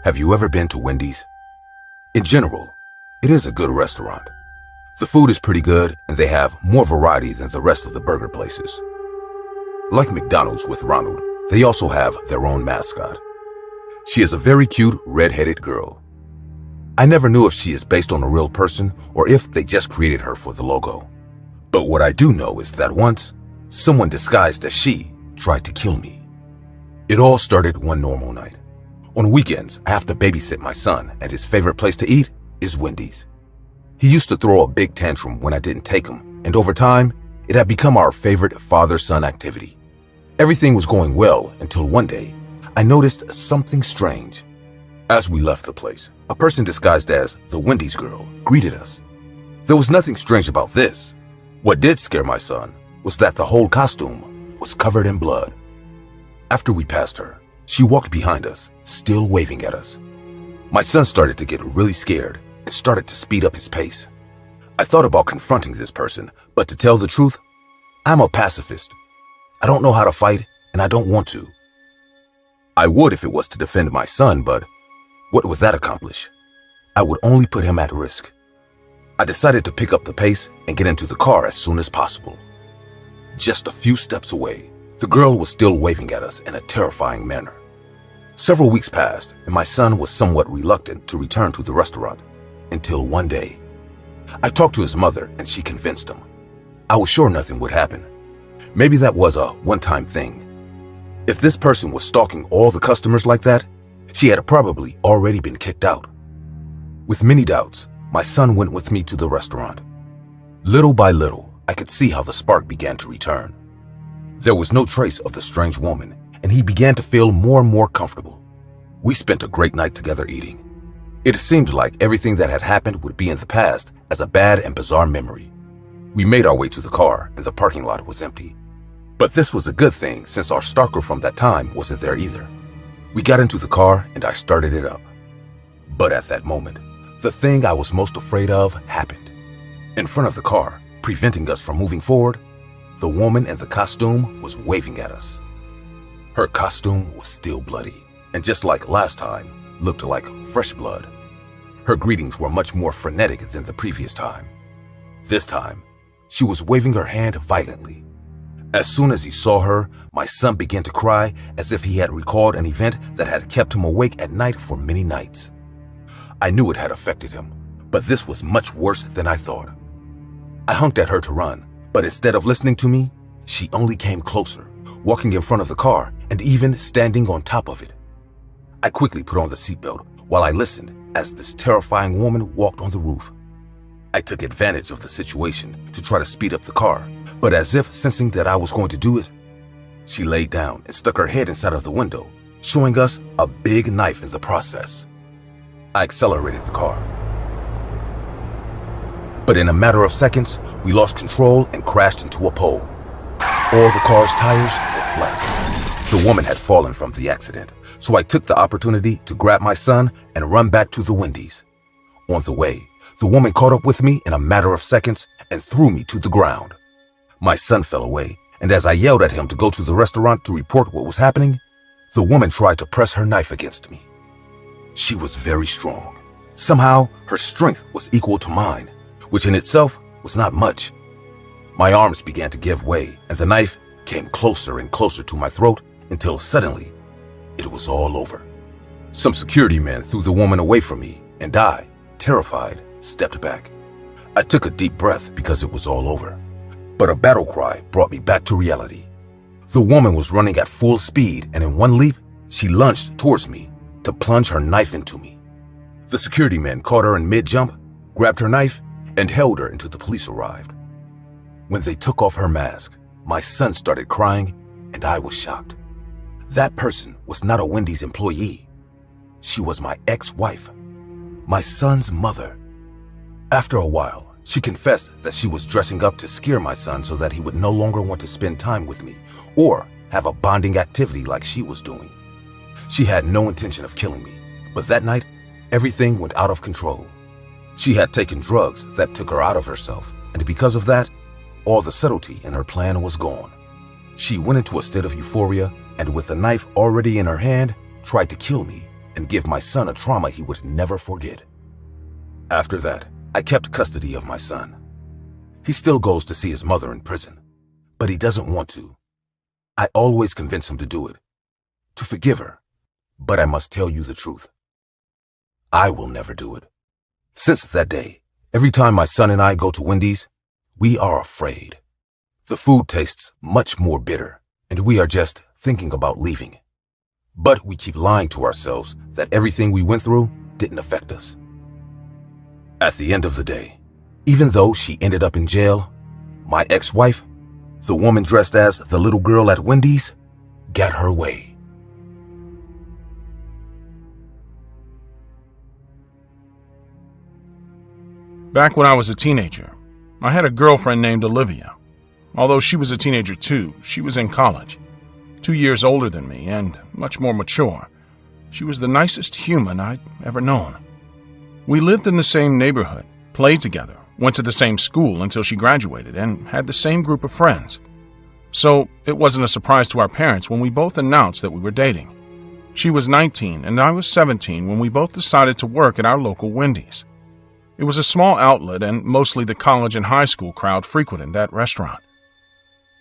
Have you ever been to Wendy's? In general, it is a good restaurant. The food is pretty good and they have more variety than the rest of the burger places. Like McDonald's with Ronald, they also have their own mascot. She is a very cute red-headed girl. I never knew if she is based on a real person or if they just created her for the logo. But what I do know is that once, someone disguised as she tried to kill me. It all started one normal night. On weekends, I have to babysit my son, and his favorite place to eat is Wendy's. He used to throw a big tantrum when I didn't take him, and over time, it had become our favorite father-son activity. Everything was going well until one day, I noticed something strange. As we left the place, a person disguised as the Wendy's girl greeted us. There was nothing strange about this. What did scare my son was that the whole costume was covered in blood. After we passed her, she walked behind us, still waving at us. My son started to get really scared and started to speed up his pace. I thought about confronting this person, but to tell the truth, I'm a pacifist. I don't know how to fight, and I don't want to. I would if it was to defend my son, but what would that accomplish? I would only put him at risk. I decided to pick up the pace and get into the car as soon as possible. Just a few steps away, the girl was still waving at us in a terrifying manner. Several weeks passed, and my son was somewhat reluctant to return to the restaurant, until one day. I talked to his mother, and she convinced him. I was sure nothing would happen. Maybe that was a one-time thing. If this person was stalking all the customers like that, she had probably already been kicked out. With many doubts, my son went with me to the restaurant. Little by little, I could see how the spark began to return. There was no trace of the strange woman, and he began to feel more and more comfortable. We spent a great night together eating. It seemed like everything that had happened would be in the past as a bad and bizarre memory. We made our way to the car, and the parking lot was empty. But this was a good thing since our stalker from that time wasn't there either. We got into the car and I started it up. But at that moment, the thing I was most afraid of happened. In front of the car, preventing us from moving forward, the woman in the costume was waving at us. Her costume was still bloody, and just like last time, looked like fresh blood. Her greetings were much more frenetic than the previous time. This time, she was waving her hand violently. As soon as he saw her, my son began to cry as if he had recalled an event that had kept him awake at night for many nights. I knew it had affected him, but this was much worse than I thought. I honked at her to run, but instead of listening to me, she only came closer, walking in front of the car and even standing on top of it. I quickly put on the seatbelt while I listened as this terrifying woman walked on the roof. I took advantage of the situation to try to speed up the car, but as if sensing that I was going to do it, she laid down and stuck her head inside of the window, showing us a big knife in the process. I accelerated the car. But in a matter of seconds, we lost control and crashed into a pole. All the car's tires were flat. The woman had fallen from the accident, so I took the opportunity to grab my son and run back to the Wendy's. On the way, the woman caught up with me in a matter of seconds and threw me to the ground. My son fell away, and as I yelled at him to go to the restaurant to report what was happening, the woman tried to press her knife against me. She was very strong. Somehow, her strength was equal to mine, which in itself was not much. My arms began to give way, and the knife came closer and closer to my throat until suddenly, it was all over. Some security men threw the woman away from me, and I, terrified, stepped back. I took a deep breath because it was all over. But a battle cry brought me back to reality. The woman was running at full speed, and in one leap, she lunged towards me to plunge her knife into me. The security men caught her in mid-jump, grabbed her knife, and held her until the police arrived. When they took off her mask, my son started crying, and I was shocked. That person was not a Wendy's employee. She was my ex-wife, my son's mother. After a while, she confessed that she was dressing up to scare my son so that he would no longer want to spend time with me or have a bonding activity like she was doing. She had no intention of killing me, but that night, everything went out of control. She had taken drugs that took her out of herself, and because of that, all the subtlety in her plan was gone. She went into a state of euphoria and with a knife already in her hand, tried to kill me and give my son a trauma he would never forget. After that, I kept custody of my son. He still goes to see his mother in prison, but he doesn't want to. I always convince him to do it, to forgive her, but I must tell you the truth. I will never do it. Since that day, every time my son and I go to Wendy's, we are afraid. The food tastes much more bitter, and we are just thinking about leaving. But we keep lying to ourselves that everything we went through didn't affect us. At the end of the day, even though she ended up in jail, my ex-wife, the woman dressed as the little girl at Wendy's, got her way. Back when I was a teenager, I had a girlfriend named Olivia. Although she was a teenager too, she was in college, 2 years older than me and much more mature. She was the nicest human I'd ever known. We lived in the same neighborhood, played together, went to the same school until she graduated, and had the same group of friends. So it wasn't a surprise to our parents when we both announced that we were dating. She was 19 and I was 17 when we both decided to work at our local Wendy's. It was a small outlet and mostly the college and high school crowd frequented that restaurant.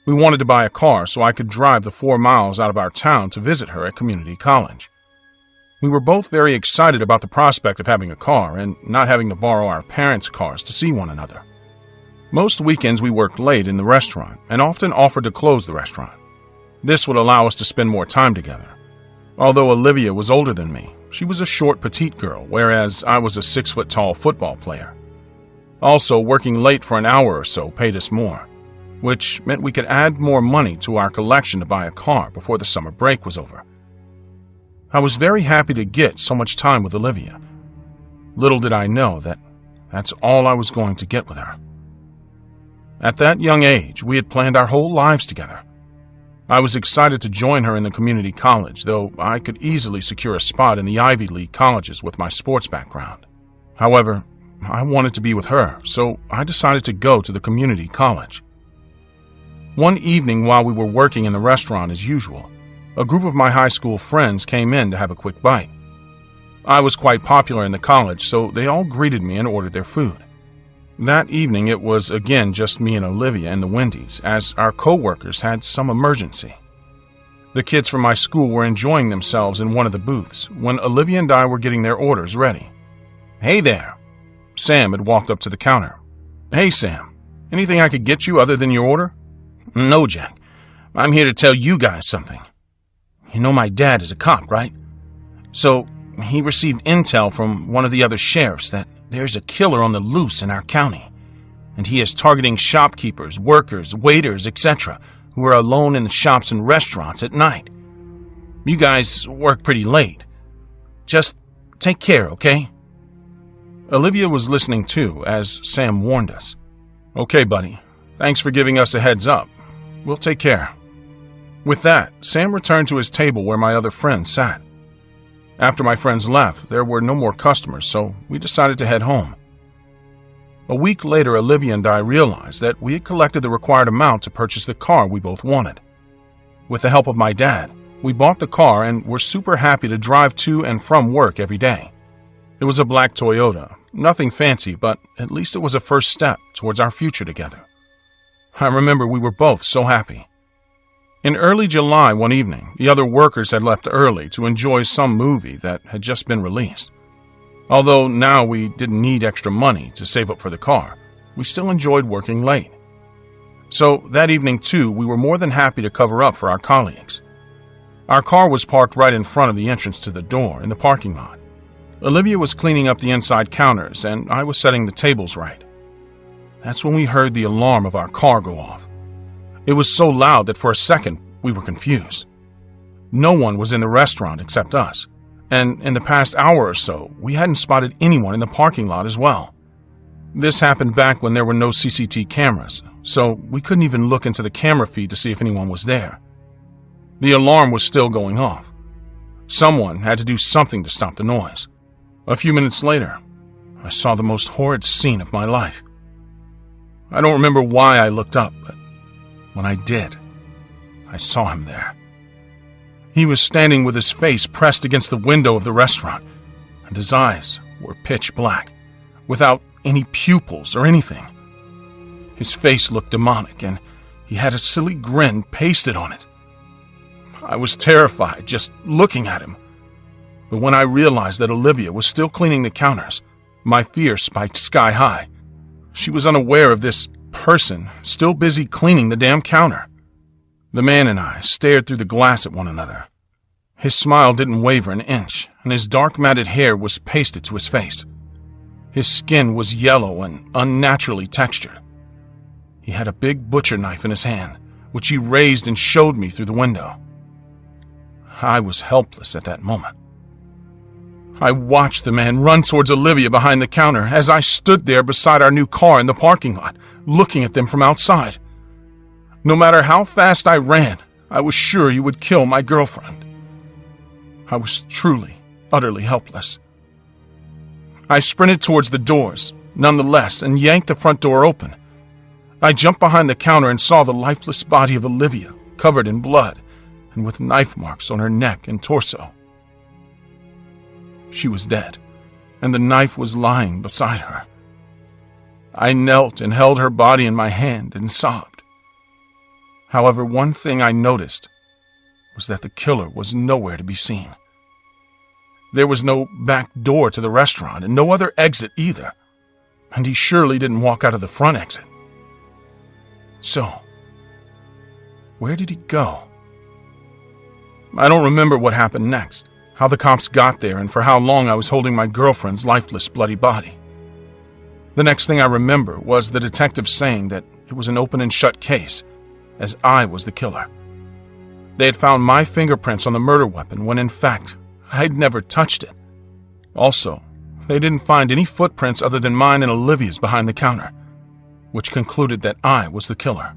We wanted to buy a car so I could drive the 4 miles out of our town to visit her at community college. We were both very excited about the prospect of having a car and not having to borrow our parents' cars to see one another. Most weekends we worked late in the restaurant and often offered to close the restaurant. This would allow us to spend more time together. Although Olivia was older than me, she was a short, petite girl, whereas I was a 6-foot-tall football player. Also, working late for an hour or so paid us more, which meant we could add more money to our collection to buy a car before the summer break was over. I was very happy to get so much time with Olivia. Little did I know that that's all I was going to get with her. At that young age, we had planned our whole lives together. I was excited to join her in the community college, though I could easily secure a spot in the Ivy League colleges with my sports background. However, I wanted to be with her, so I decided to go to the community college. One evening while we were working in the restaurant as usual, a group of my high school friends came in to have a quick bite. I was quite popular in the college, so they all greeted me and ordered their food. That evening it was again just me and Olivia in the Wendy's, as our co-workers had some emergency. The kids from my school were enjoying themselves in one of the booths when Olivia and I were getting their orders ready. "Hey there!" Sam had walked up to the counter. "Hey Sam, anything I could get you other than your order?" "No, Jack. I'm here to tell you guys something. You know my dad is a cop, right? So he received intel from one of the other sheriffs that there's a killer on the loose in our county, and he is targeting shopkeepers, workers, waiters, etc., who are alone in the shops and restaurants at night. You guys work pretty late. Just take care, okay?" Olivia was listening too, as Sam warned us. "Okay, buddy. Thanks for giving us a heads up. We'll take care." With that, Sam returned to his table where my other friends sat. After my friends left, there were no more customers, so we decided to head home. A week later, Olivia and I realized that we had collected the required amount to purchase the car we both wanted. With the help of my dad, we bought the car and were super happy to drive to and from work every day. It was a black Toyota, nothing fancy, but at least it was a first step towards our future together. I remember we were both so happy. In early July one evening, the other workers had left early to enjoy some movie that had just been released. Although now we didn't need extra money to save up for the car, we still enjoyed working late. So that evening too, we were more than happy to cover up for our colleagues. Our car was parked right in front of the entrance to the door in the parking lot. Olivia was cleaning up the inside counters and I was setting the tables right. That's when we heard the alarm of our car go off. It was so loud that for a second we were confused. No one was in the restaurant except us, and in the past hour or so, we hadn't spotted anyone in the parking lot as well. This happened back when there were no CCTV cameras, so we couldn't even look into the camera feed to see if anyone was there. The alarm was still going off. Someone had to do something to stop the noise. A few minutes later, I saw the most horrid scene of my life. I don't remember why I looked up, but when I did, I saw him there. He was standing with his face pressed against the window of the restaurant, and his eyes were pitch black, without any pupils or anything. His face looked demonic, and he had a silly grin pasted on it. I was terrified just looking at him. But when I realized that Olivia was still cleaning the counters, my fear spiked sky high. She was unaware of this person still busy cleaning the damn counter. The man and I stared through the glass at one another. His smile didn't waver an inch, and his dark matted hair was pasted to his face. His skin was yellow and unnaturally textured. He had a big butcher knife in his hand, which he raised and showed me through the window. I was helpless at that moment. I watched the man run towards Olivia behind the counter as I stood there beside our new car in the parking lot, looking at them from outside. No matter how fast I ran, I was sure he would kill my girlfriend. I was truly, utterly helpless. I sprinted towards the doors, nonetheless, and yanked the front door open. I jumped behind the counter and saw the lifeless body of Olivia, covered in blood and with knife marks on her neck and torso. She was dead, and the knife was lying beside her. I knelt and held her body in my hand and sobbed. However, one thing I noticed was that the killer was nowhere to be seen. There was no back door to the restaurant and no other exit either, and he surely didn't walk out of the front exit. So, where did he go? I don't remember what happened next, how the cops got there, and for how long I was holding my girlfriend's lifeless, bloody body. The next thing I remember was the detective saying that it was an open and shut case, as I was the killer. They had found my fingerprints on the murder weapon when in fact I'd never touched it. Also, they didn't find any footprints other than mine and Olivia's behind the counter, which concluded that I was the killer.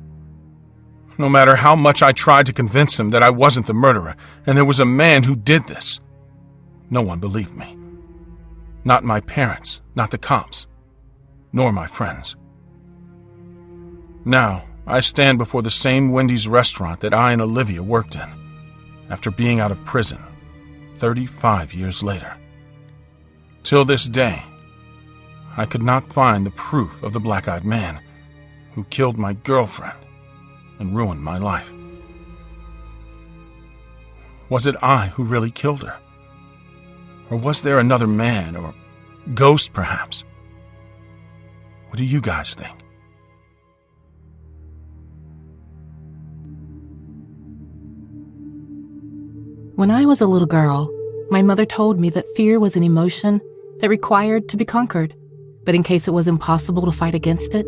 No matter how much I tried to convince them that I wasn't the murderer and there was a man who did this, no one believed me. Not my parents, not the cops, nor my friends. Now, I stand before the same Wendy's restaurant that I and Olivia worked in, after being out of prison 35 years later. Till this day, I could not find the proof of the black-eyed man who killed my girlfriend and ruined my life. Was it I who really killed her? Or was there another man, or ghost perhaps? What do you guys think? When I was a little girl, my mother told me that fear was an emotion that required to be conquered, but in case it was impossible to fight against it,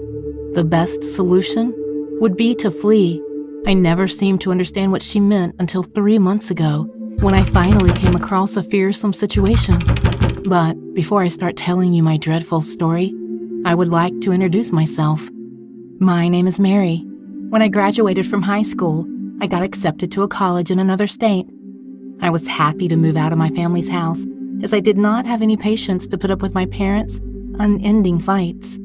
the best solution would be to flee. I never seemed to understand what she meant until 3 months ago, when I finally came across a fearsome situation. But before I start telling you my dreadful story, I would like to introduce myself. My name is Mary. When I graduated from high school, I got accepted to a college in another state. I was happy to move out of my family's house, as I did not have any patience to put up with my parents' unending fights.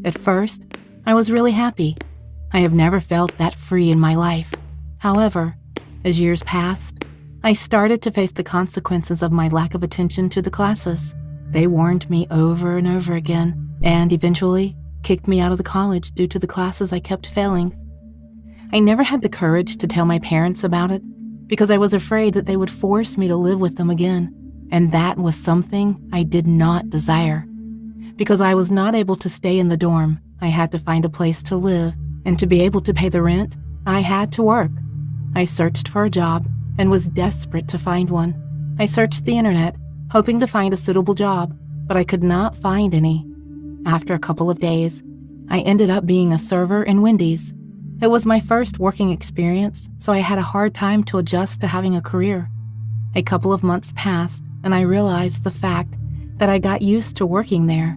At first, I was really happy. I have never felt that free in my life. However, as years passed, I started to face the consequences of my lack of attention to the classes. They warned me over and over again, and eventually kicked me out of the college due to the classes I kept failing. I never had the courage to tell my parents about it, because I was afraid that they would force me to live with them again, and that was something I did not desire. Because I was not able to stay in the dorm, I had to find a place to live, and to be able to pay the rent, I had to work. I searched for a job and was desperate to find one. I searched the internet, hoping to find a suitable job, but I could not find any. After a couple of days, I ended up being a server in Wendy's. It was my first working experience, so I had a hard time to adjust to having a career. A couple of months passed, and I realized the fact that I got used to working there.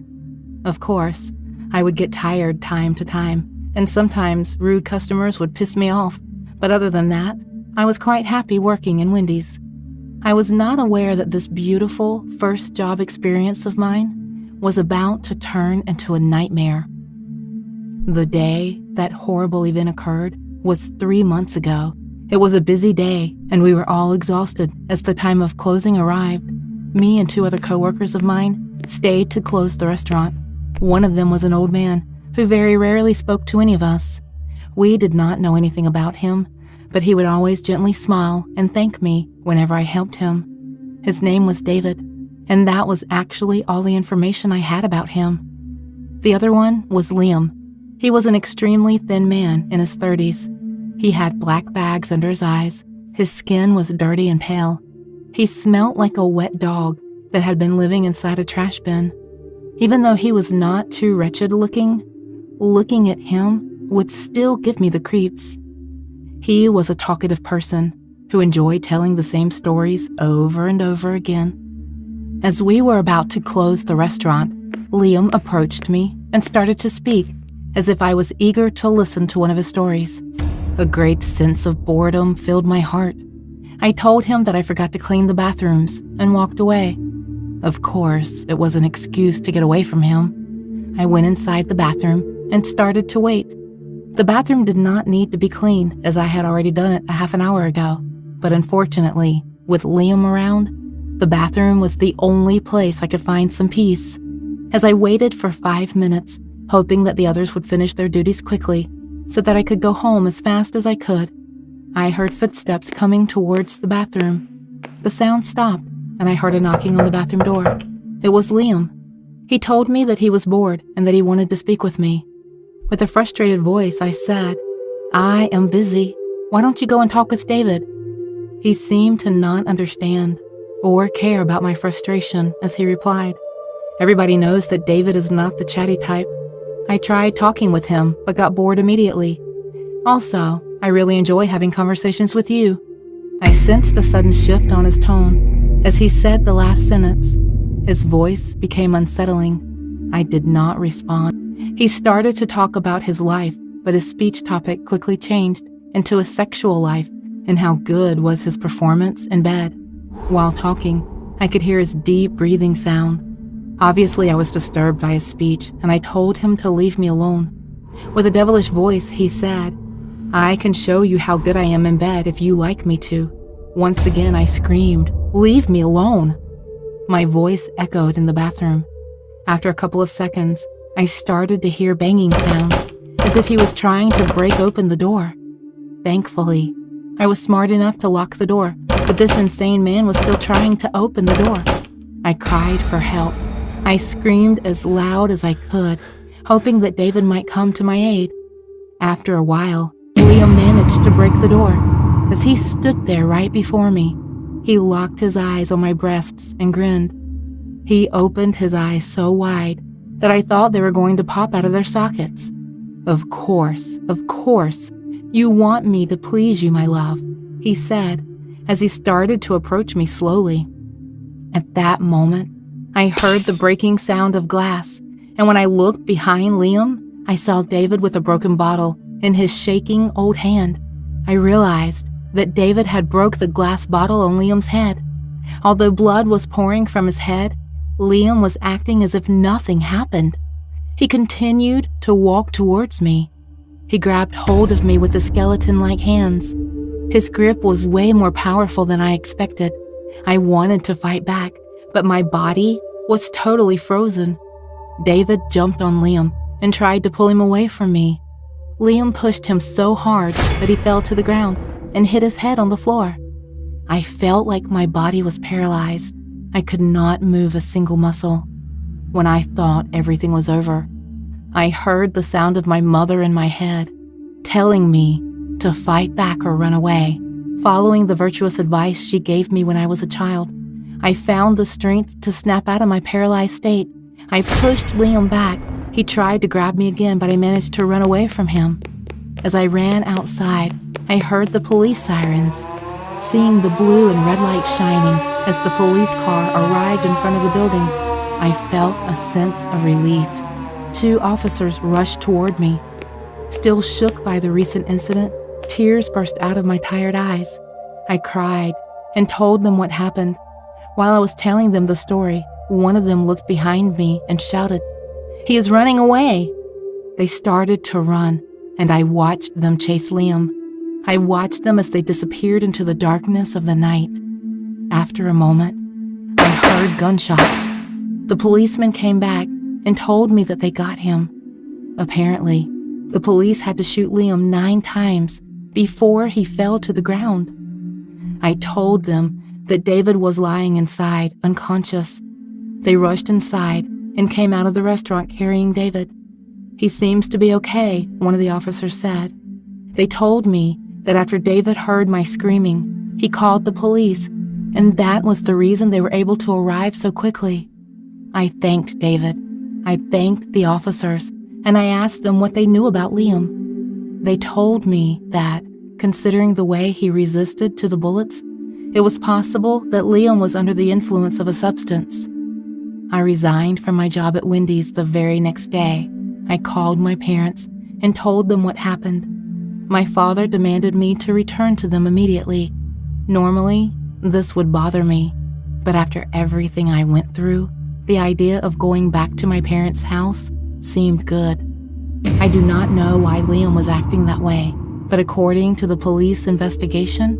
Of course, I would get tired time to time, and sometimes rude customers would piss me off, but other than that, I was quite happy working in Wendy's. I was not aware that this beautiful first job experience of mine was about to turn into a nightmare. The day that horrible event occurred was 3 months ago, It was a busy day, and we were all exhausted as the time of closing arrived. Me and 2 other coworkers of mine stayed to close the restaurant. One of them was an old man who very rarely spoke to any of us. We did not know anything about him, but he would always gently smile and thank me whenever I helped him. His name was David, and that was actually all the information I had about him. The other one was Liam. He was an extremely thin man in his 30s. He had black bags under his eyes. His skin was dirty and pale. He smelt like a wet dog that had been living inside a trash bin. Even though he was not too wretched looking at him would still give me the creeps. He was a talkative person who enjoyed telling the same stories over and over again. As we were about to close the restaurant, Liam approached me and started to speak as if I was eager to listen to one of his stories. A great sense of boredom filled my heart. I told him that I forgot to clean the bathrooms and walked away. Of course, it was an excuse to get away from him. I went inside the bathroom and started to wait. The bathroom did not need to be cleaned as I had already done it a half an hour ago, but unfortunately, with Liam around, the bathroom was the only place I could find some peace. As I waited for 5 minutes, hoping that the others would finish their duties quickly so that I could go home as fast as I could, I heard footsteps coming towards the bathroom. The sound stopped, and I heard a knocking on the bathroom door. It was Liam. He told me that he was bored and that he wanted to speak with me. With a frustrated voice, I said, "I am busy. Why don't you go and talk with David?" He seemed to not understand or care about my frustration as he replied, "Everybody knows that David is not the chatty type. I tried talking with him, but got bored immediately. Also, I really enjoy having conversations with you." I sensed a sudden shift on his tone as he said the last sentence. His voice became unsettling. I did not respond. He started to talk about his life, but his speech topic quickly changed into a sexual life and how good was his performance in bed. While talking, I could hear his deep breathing sound. Obviously, I was disturbed by his speech, and I told him to leave me alone. With a devilish voice, he said, "I can show you how good I am in bed if you like me to." Once again, I screamed, "Leave me alone." My voice echoed in the bathroom. After a couple of seconds, I started to hear banging sounds, as if he was trying to break open the door. Thankfully, I was smart enough to lock the door, but this insane man was still trying to open the door. I cried for help. I screamed as loud as I could, hoping that David might come to my aid. After a while, Liam managed to break the door. As he stood there right before me, he locked his eyes on my breasts and grinned. He opened his eyes so wide that I thought they were going to pop out of their sockets. Of course, you want me to please you, my love," he said as he started to approach me slowly. At that moment, I heard the breaking sound of glass, and when I looked behind Liam, I saw David with a broken bottle in his shaking old hand. I realized that David had broke the glass bottle on Liam's head. Although blood was pouring from his head, Liam was acting as if nothing happened. He continued to walk towards me. He grabbed hold of me with his skeleton-like hands. His grip was way more powerful than I expected. I wanted to fight back, but my body was totally frozen. David jumped on Liam and tried to pull him away from me. Liam pushed him so hard that he fell to the ground and hit his head on the floor. I felt like my body was paralyzed. I could not move a single muscle. When I thought everything was over, I heard the sound of my mother in my head, telling me to fight back or run away, following the virtuous advice she gave me when I was a child. I found the strength to snap out of my paralyzed state. I pushed Liam back. He tried to grab me again, but I managed to run away from him. As I ran outside, I heard the police sirens. Seeing the blue and red lights shining as the police car arrived in front of the building, I felt a sense of relief. 2 officers rushed toward me. Still shook by the recent incident, tears burst out of my tired eyes. I cried and told them what happened. While I was telling them the story, one of them looked behind me and shouted, "He is running away!" They started to run, and I watched them chase Liam. I watched them as they disappeared into the darkness of the night. After a moment, I heard gunshots. The policeman came back and told me that they got him. Apparently, the police had to shoot Liam 9 times before he fell to the ground. I told them that David was lying inside, unconscious. They rushed inside and came out of the restaurant carrying David. He seems to be okay, one of the officers said. They told me that after David heard my screaming, he called the police, and that was the reason they were able to arrive so quickly. I thanked David. I thanked the officers, and I asked them what they knew about Liam. They told me that, considering the way he resisted to the bullets, it was possible that Liam was under the influence of a substance. I resigned from my job at Wendy's the very next day. I called my parents and told them what happened. My father demanded me to return to them immediately. Normally, this would bother me, but after everything I went through, the idea of going back to my parents' house seemed good. I do not know why Liam was acting that way, but according to the police investigation,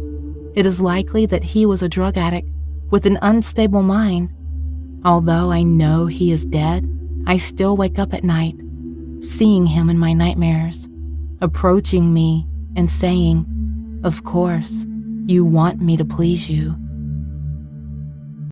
it is likely that he was a drug addict with an unstable mind. Although I know he is dead, I still wake up at night, seeing him in my nightmares, approaching me and saying, "Of course, you want me to please you."